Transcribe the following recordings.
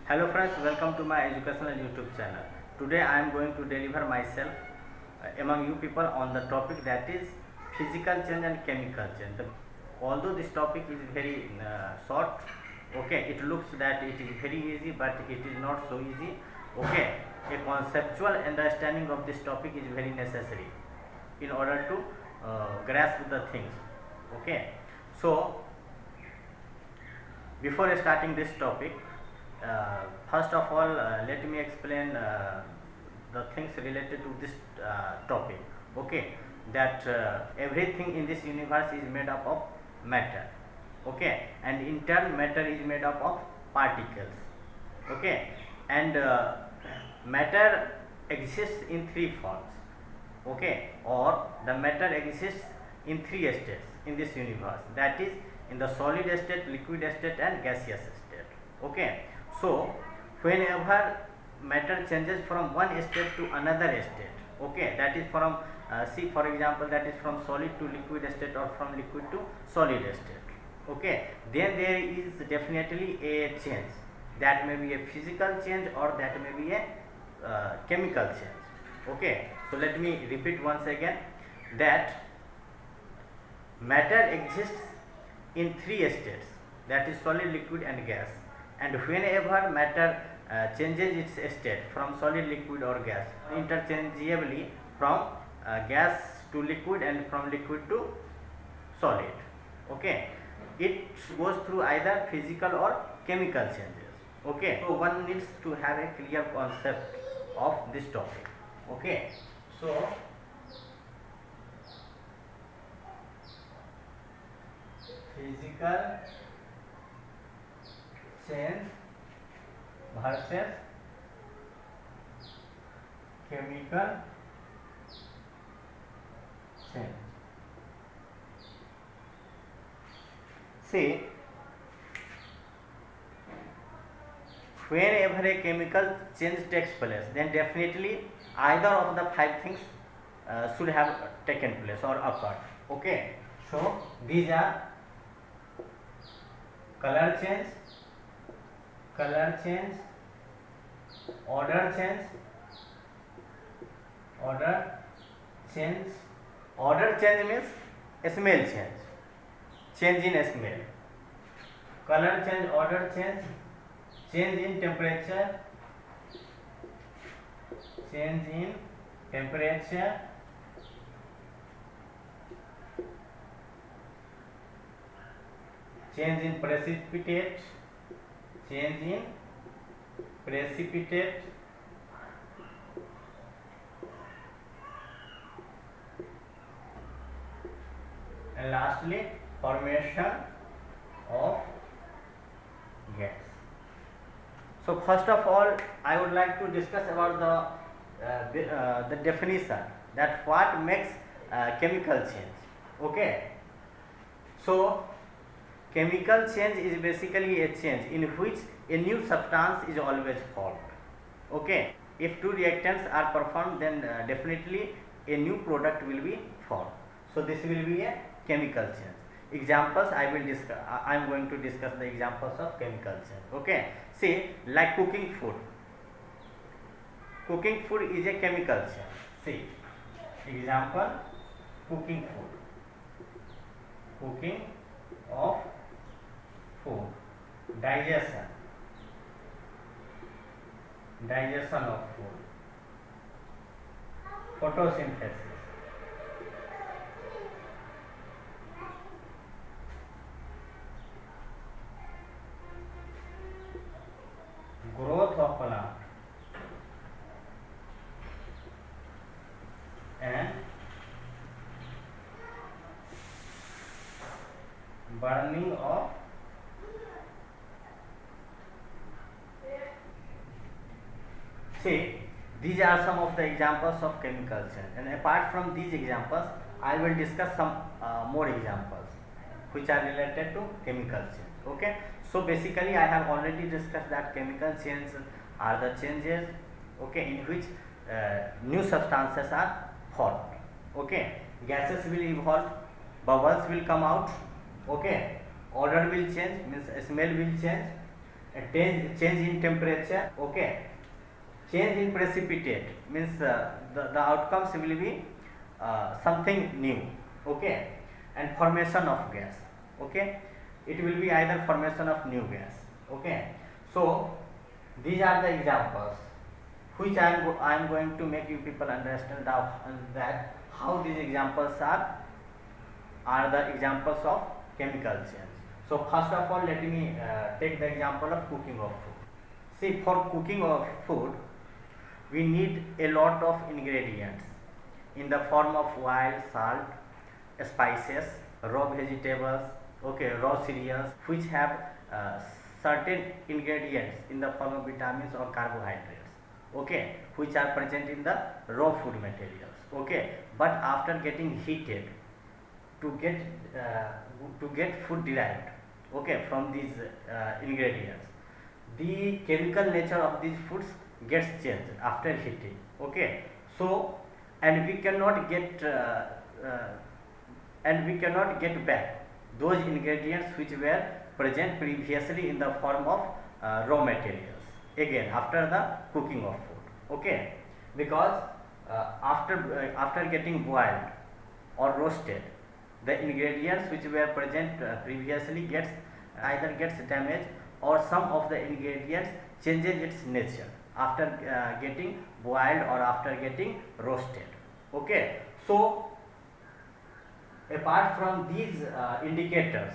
Hello friends, welcome to my educational YouTube channel. Today I am going to deliver myself among you people on the topic that is physical change and chemical change. Although this topic is very short, okay, it looks that it is very easy, but it is not so easy. Okay, a conceptual understanding of this topic is very necessary in order to grasp the things. Okay, so before starting this topic, first of all, let me explain the things related to this topic. Okay, that everything in this universe is made up of matter. Okay, and in turn matter is made up of particles. Okay, and matter exists in three forms. Okay, or the matter exists in three states in this universe, that is in the solid state, liquid state and gaseous state. Okay, so whenever matter changes from one state to another state, okay, that is from see for example, that is from solid to liquid state or from liquid to solid state, okay, then there is definitely a change. That may be a physical change or that may be a chemical change. Okay, so let me repeat once again that matter exists in three states, that is solid, liquid and gas, and whenever matter changes its state from solid, liquid or gas interchangeably from gas to liquid and from liquid to solid, okay, it goes through either physical or chemical changes. Okay, so one needs to have a clear concept of this topic. Okay, so physical change versus chemical change. See, whenever a chemical change takes place, then definitely either of the five things should have taken place or occurred. Okay, so these are color change, order change, order change means smell change in smell, color change, order change in temperature, change in precipitate, and lastly formation of gas. So first of all, I would like to discuss about the definition, that what makes chemical change. Okay, so chemical change is basically a change in which a new substance is always formed. Okay, if two reactants are performed, then definitely a new product will be formed. So this will be a chemical change. Examples I will discuss. I am going to discuss the examples of chemical change. Okay, see, like cooking food. Cooking food is a chemical change. See, example, cooking food, cooking of food, digestion of food, photosynthesis, growth of plant, and burning of see, these are some of the examples of chemical change, and apart from these examples I will discuss some more examples which are related to chemical change. Okay, so basically I have already discussed that chemical change are the changes, okay, in which new substances are formed. Okay, gases will evolve, bubbles will come out, okay, odor will change, means smell will change, change in temperature, okay, change in precipitate means the outcomes will be something new, okay, and formation of gas, okay, it will be either formation of new gas, okay. So these are the examples which I am going to make you people understand that how these examples are the examples of chemical change. So first of all, let me take the example of cooking of food. See, for cooking of food, we need a lot of ingredients in the form of oil, salt, spices, raw vegetables, okay, raw cereals, which have certain ingredients in the form of vitamins or carbohydrates, okay, which are present in the raw food materials, okay. But after getting heated to get food derived, okay, from these ingredients, the chemical nature of these foods gets changed after heating, okay. So and we cannot get back those ingredients which were present previously in the form of raw materials again after the cooking of food, okay, because after getting boiled or roasted, the ingredients which were present previously either gets damaged, or some of the ingredients changes its nature after getting boiled or after getting roasted, okay. So apart from these indicators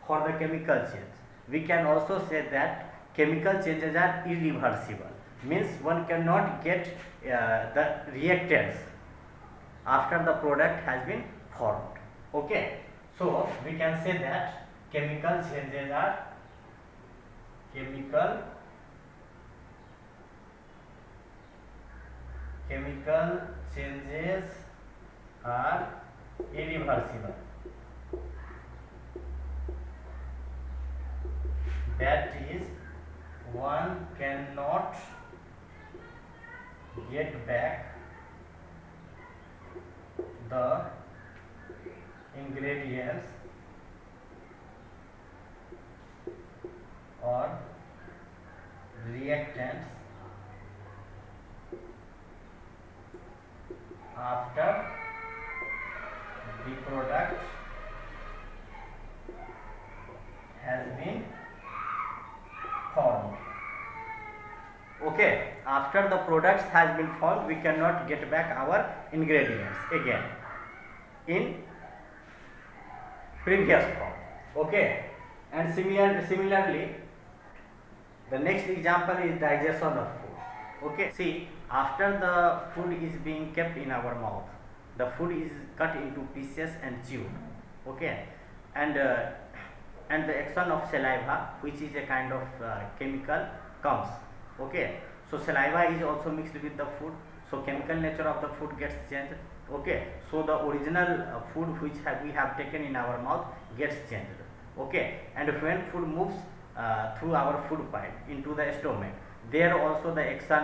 for the chemical change, we can also say that chemical changes are irreversible, means one cannot get the reactants after the product has been formed, okay. So we can say that chemical changes are irreversible, that is, one cannot get back the ingredients or reactants after the product has been formed, okay. After the products has been formed, we cannot get back our ingredients again in previous form, okay. And similarly, the next example is digestion of food, okay. See, after the food is being kept in our mouth, the food is cut into pieces and chewed, okay, and the action of saliva, which is a kind of chemical, comes, okay. So saliva is also mixed with the food, so chemical nature of the food gets changed, okay. So the original food which we have taken in our mouth gets changed, okay. And when food moves through our food pipe into the stomach, there also the action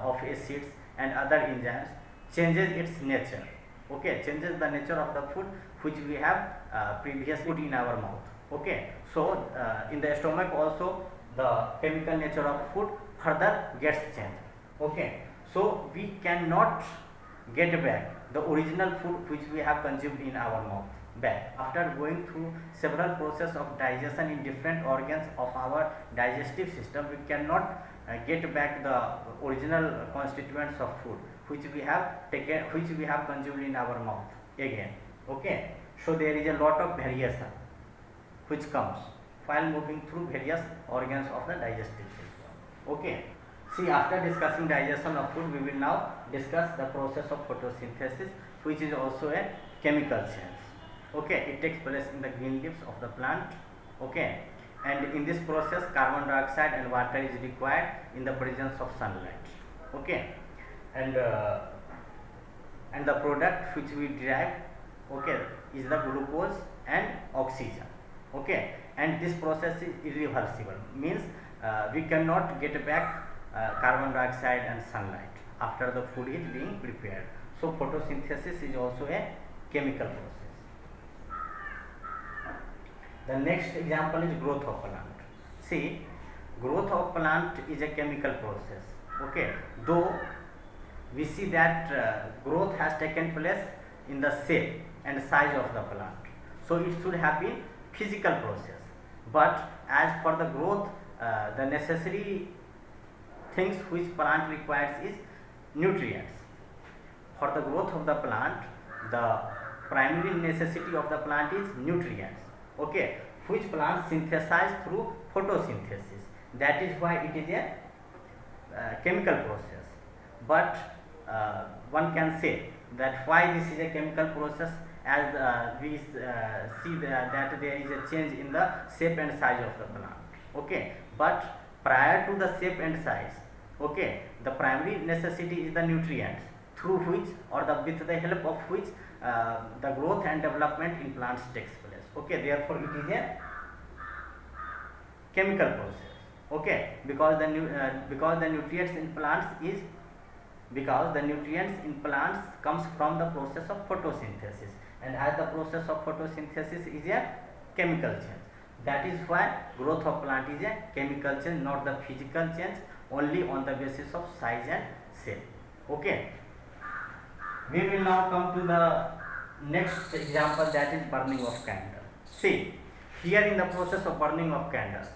of acids and other enzymes changes its nature, okay, changes the nature of the food which we have previously put in our mouth, okay. So in the stomach also the chemical nature of food further gets changed, okay. So we cannot get back the original food which we have consumed in our mouth back after going through several process of digestion in different organs of our digestive system. We cannot get back the original constituents of food which we have taken, which we have consumed in our mouth again, okay. So there is a lot of variation which comes while moving through various organs of the digestive system, okay. See, after discussing digestion of food, we will now discuss the process of photosynthesis, which is also a chemical change, okay. It takes place in the green leaves of the plant, okay, and in this process carbon dioxide and water is required in the presence of sunlight, okay. And the product which we derive, okay, is the glucose and oxygen, okay. And this process is irreversible, means we cannot get back carbon dioxide and sunlight after the food is being prepared. So photosynthesis is also a chemical process. The next example is growth of plant. See, growth of plant is a chemical process. Okay, though we see that growth has taken place in the shape and size of the plant, so it should have been physical process. But as for the growth, the necessary things which plant requires is nutrients. For the growth of the plant, the primary necessity of the plant is nutrients. Okay, which plant synthesize through photosynthesis. That is why it is a chemical process. But one can say that why this is a chemical process, as we see that there is a change in the shape and size of the plant. Okay, but prior to the shape and size, okay, the primary necessity is the nutrients, through which or with the help of which the growth and development in plants takes place. Okay, therefore it is a chemical process. Okay, because the nutrients in plants is because the nutrients in plants comes from the process of photosynthesis, and as the process of photosynthesis is a chemical change, that is why growth of plant is a chemical change, not the physical change, only on the basis of size and shape. Okay, we will now come to the next example, that is burning of candle. See, here in the process of burning of candle,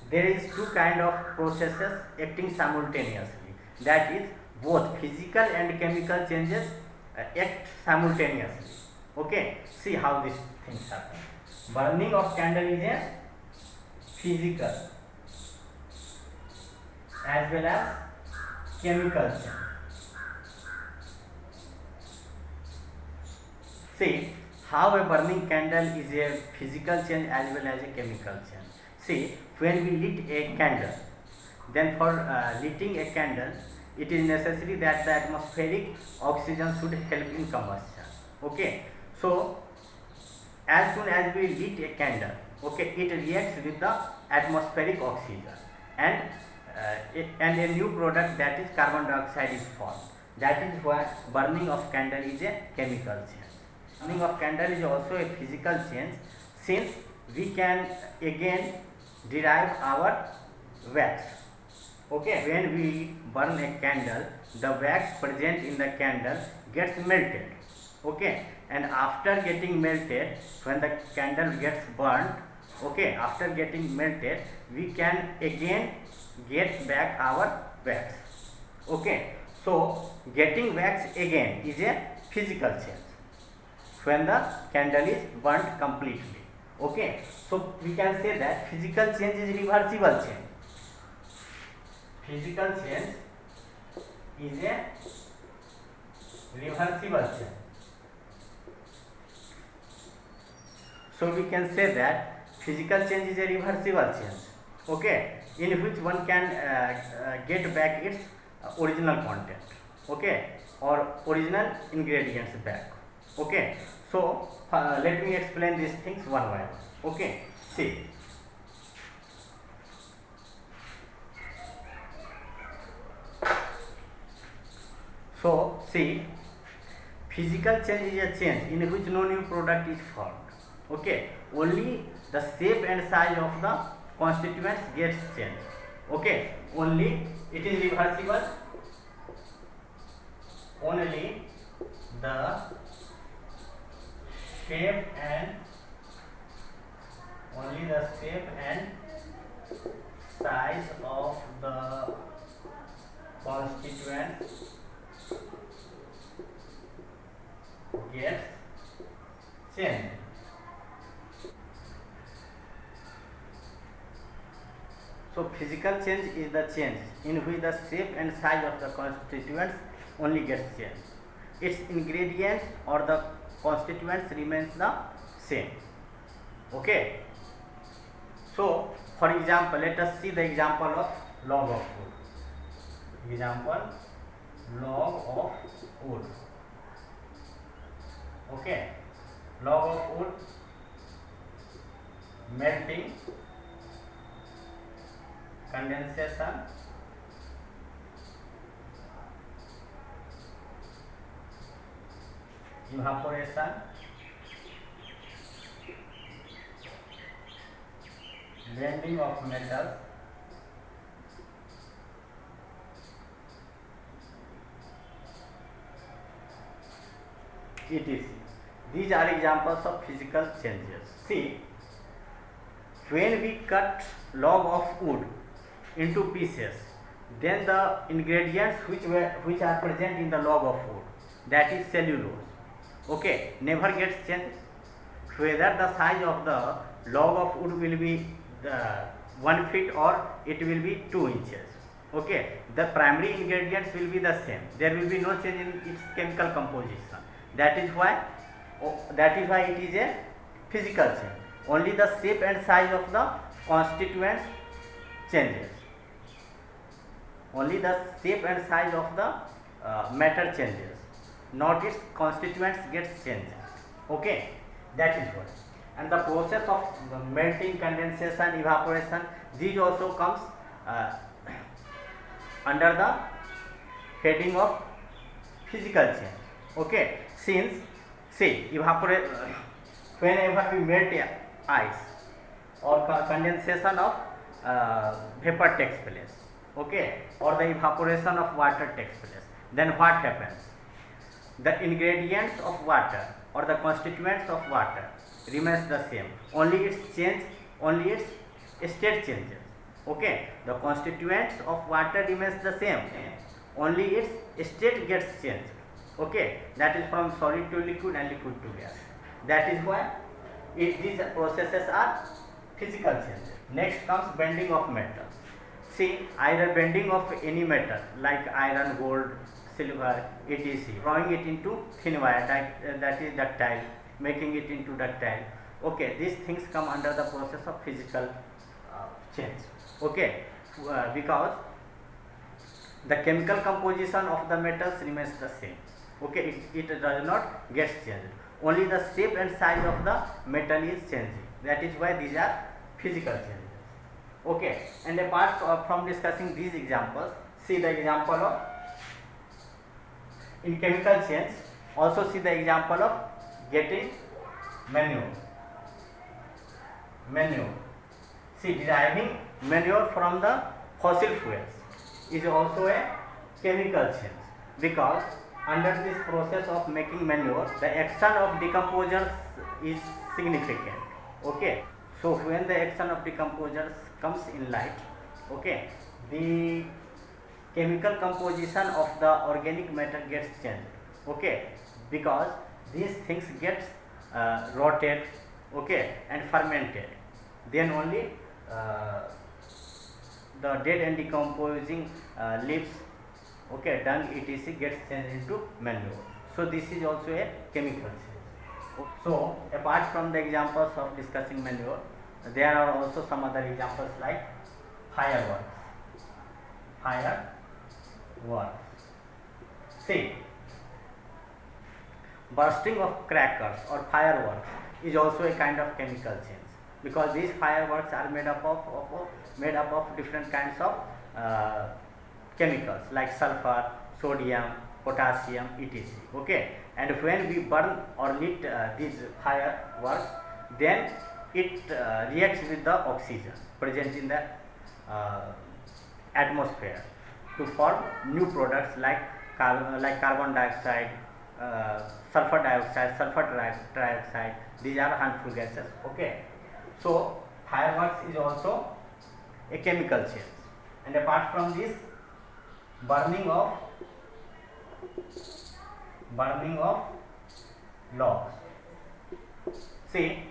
there is two kind of processes acting simultaneously, that is both physical and chemical changes act simultaneously. Okay, see how these things happen. Burning of candle is a physical as well as chemical change. See how a burning candle is a physical change as well as a chemical change. See, when we lit a candle, then for lighting a candle, it is necessary that the atmospheric oxygen should help in combustion. Okay, so as soon as we lit a candle, okay, it reacts with the atmospheric oxygen, and a new product, that is carbon dioxide, is formed. That is why burning of candle is a chemical change. Burning of candle is also a physical change, since we can again derive our wax. Okay, when we burn a candle, the wax present in the candle gets melted. Okay, and after getting melted, when the candle gets burnt, okay, after getting melted, we can again get back our wax. Okay, so getting wax again is a physical change when the candle is burnt completely. Okay, so we can say that physical change is reversible change. Physical change is a reversible change. So we can say that physical change is a reversible change. Okay, in which one can get back its original content. Okay, or original ingredients back. Okay, so let me explain these things one by one. Okay, see. So see, physical change is a change in which no new product is formed. Okay, only the shape and size of the constituents gets changed. Okay, only it is reversible. Only the shape and size of the constituents gets changed. So physical change is the change in which the shape and size of the constituents only gets changed. Its ingredients or the constituents remains the same. Okay. So for example, let us see the example of log of wood. Example, log of wood. Okay, log of wood, melting, condensation, evaporation, blending of metals, etc. These are examples of physical changes. See, when we cut log of wood into pieces, then the ingredients which are present in the log of wood, that is cellulose, okay, never gets changed. Whether the size of the log of wood will be 1 feet or it will be 2 inches, okay, the primary ingredients will be the same. There will be no change in its chemical composition. That is why it is a physical change. Only the shape and size of the constituents changes. Only the shape and size of the matter changes, not its constituents gets changed. Okay, that is what. And the process of the melting, condensation, evaporation, these also comes under the heading of physical change. Okay, since see whenever we melt ice or condensation of vapor takes place, okay, or the evaporation of water takes place, then what happens? The ingredients of water or the constituents of water remains the same, only its state changes. Okay, the constituents of water remains the same, only its state gets changed. Okay, that is from solid to liquid and liquid to gas. That is why these processes are physical changes. Next comes bending of metals. See, either bending of any metal like iron, gold, silver, etc., drawing it into thin wire, that is ductile, making it into ductile. Okay, these things come under the process of physical change. Okay, because the chemical composition of the metals remains the same. Okay, it does not get changed. Only the shape and size of the metal is changing. That is why these are physical changes. Okay, and apart from discussing these examples, see the example of in chemical change. Also see the example of getting manure. See, deriving manure from the fossil fuels is also a chemical change, because under this process of making manure, the action of decomposers is significant. Okay, so when the action of decomposers comes in light, okay, the chemical composition of the organic matter gets changed. Okay, because these things get rotted, okay, and fermented, then only the dead and decomposing leaves, okay, dung, etc., gets changed into manure. So this is also a chemical change. So apart from the examples of discussing manure, there are also some other examples like fireworks. See, bursting of crackers or fireworks is also a kind of chemical change, because these fireworks are made up of different kinds of chemicals like sulfur, sodium, potassium, etc. Okay, and when we burn or lit these fireworks, then it reacts with the oxygen present in the atmosphere to form new products like carbon dioxide, sulfur dioxide, sulfur trioxide. These are harmful gases. Okay, so fireworks is also a chemical change. And apart from this, burning of logs. See,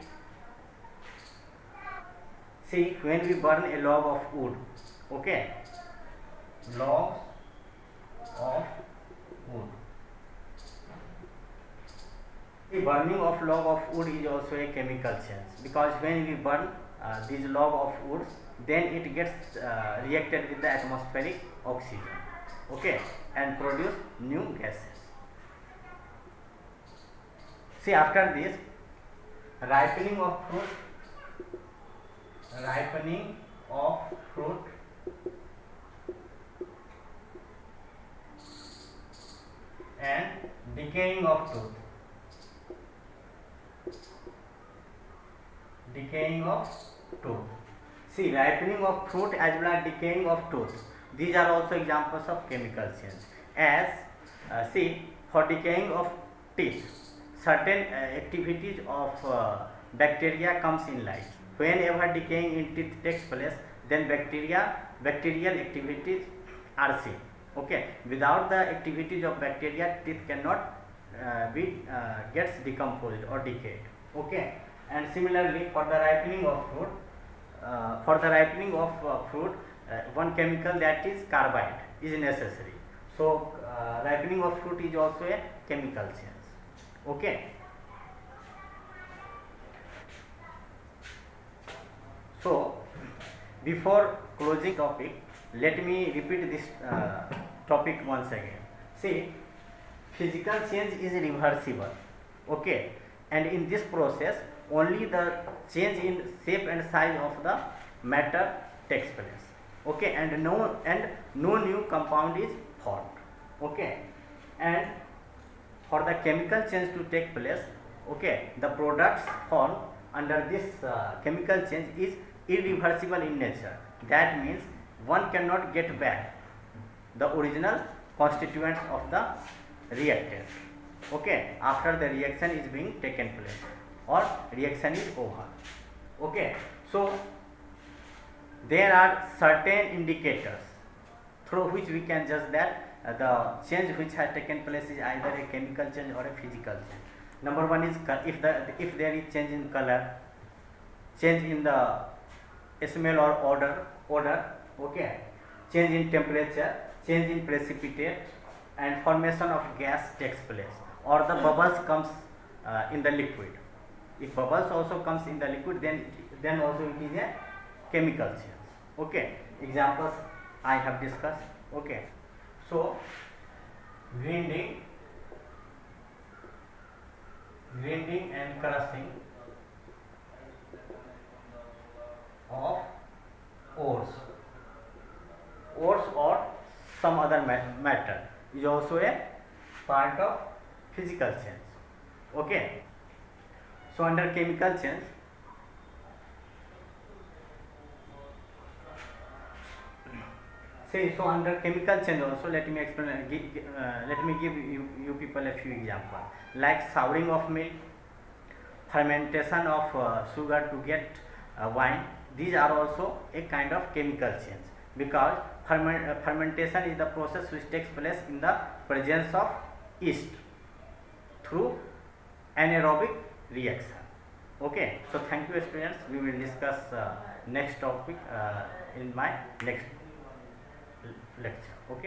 when we burn a log of wood, okay, logs of wood. The burning of log of wood is also a chemical change, because when we burn these log of wood, then it gets reacted with the atmospheric oxygen, okay, and produce new gases. See, after this, ripening of fruit and decaying of tooth. See, ripening of fruit as well as decaying of tooth, these are also examples of chemical change. As see, for decaying of teeth, certain activities of bacteria comes in light. Whenever decaying in teeth takes place, then bacterial activities are seen. Okay, without the activities of bacteria, teeth cannot gets decomposed or decayed. Okay, and similarly for the ripening of fruit, one chemical, that is carbide, is necessary. So ripening of fruit is also a chemical change. Okay. So before closing topic, let me repeat this topic once again. See, physical change is reversible. Okay, and in this process only the change in shape and size of the matter takes place. Okay, and no new compound is formed. Okay, and for the chemical change to take place, okay, the products formed under this chemical change is irreversible in nature. That means one cannot get back the original constituents of the reactant. Okay, after the reaction is being taken place or reaction is over. Okay, so there are certain indicators through which we can judge that the change which has taken place is either a chemical change or a physical change. Number one is if there is change in color, change in the smell or odor, okay, change in temperature, change in precipitate, and formation of gas takes place, or the bubbles comes in the liquid. If bubbles also comes in the liquid, then also it is a chemical change. Okay, examples I have discussed. Okay, so grinding and crushing of ores or some other matter is also a part of physical change. Okay, so under chemical change, under chemical change also, let me explain. Let me give you people a few examples, like souring of milk, fermentation of sugar to get wine. These are also a kind of chemical change, because fermentation is the process which takes place in the presence of yeast through anaerobic reaction. Okay, so thank you students. We will discuss next topic in my next lecture. Okay.